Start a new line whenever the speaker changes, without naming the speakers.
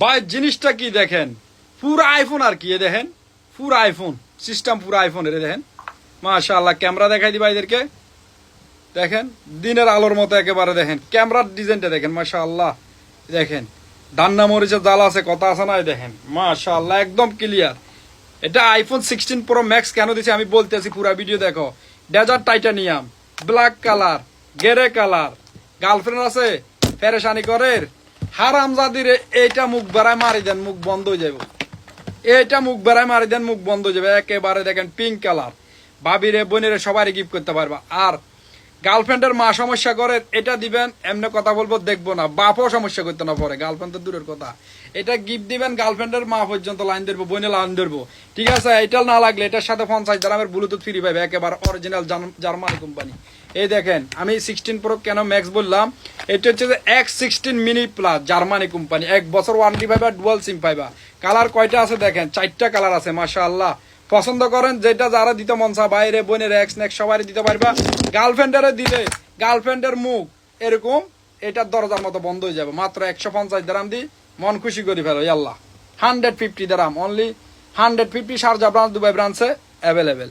ভাই জিনিসটা কি দেখেন, পুরো আইফোন আর কি, দেখেন পুরো আইফোন সিস্টেম, পুরো আইফোন এর দেখেন। মাশাআল্লাহ, ক্যামেরা দেখাই দিবা এদেরকে, দেখেন দিনের আলোর মতো একেবারে, দেখেন ক্যামেরার ডিজাইনটা দেখেন মাশাআল্লাহ, দেখেন ডান্না মরিচের জাল আছে, কথা আছে না, দেখেন মাশাআল্লাহ একদম ক্লিয়ার। এটা আইফোন 16 প্রো ম্যাক্স কেন দিচ্ছে আমি বলতেছি, পুরো ভিডিও দেখো। Desert titanium, black colour, grey colour, girlfriend আছে পেরেশানি করে, হারামজাদির এইটা মুখ বেড়ায় মারি দেন, মুখ বন্ধ হয়ে যাবে। এইটা মুখ বেড়ায় মারি দেন, মুখ বন্ধ হয়ে যাবে একেবারে। দেখেন পিঙ্ক কালার, ভাবিরে বোনেরে সবাই গিফট করতে পারবা। আর গার্লফ্রেন্ডের মা সমস্যা করে, এটা দিবেন, এমনি কথা বলবো দেখবো না, বাপও সমস্যা করতে না পরে, গার্লফ্রেন্ড তো দূরের কথা। এটা গিফট দিবেন, গার্লফ্রেন্ডের মা পর্যন্ত লাইন ধরবো, বোনে লাইন ধরবো, ঠিক আছে। এটা না লাগলে এটার সাথে 50 দামের ব্লুটুথ ফ্রি পাবে, একেবারে অরিজিনাল জার্মানি কোম্পানি। এই দেখেন আমি 16 প্রো কেন ম্যাক্স বললাম, এটা হচ্ছে যে X16 mini plus, Germany company, 1 বছর ওয়ারেন্টি পাইবা, ডুয়াল সিম পাইবা। কালার কয়টা আছে দেখেন, 4টা কালার আছে মাশাআল্লাহ। পছন্দ করেন যেটা, যারা দিতে মন চা, বাইরে বোনের এক্স নেক্স সবাই দিতে পারবা। গার্লফ্রেন্ডের দিলে গার্লফ্রেন্ডের মুখ এরকম এটার দরজার মতো বন্ধ হয়ে যাবে। মাত্র 150 দিরাম দি মন খুশি করে ফেলো আল্লাহ। 150 dirham only, 150 Sharjah branch, Dubai ব্রাঞ্চে অ্যাভেলেবেল।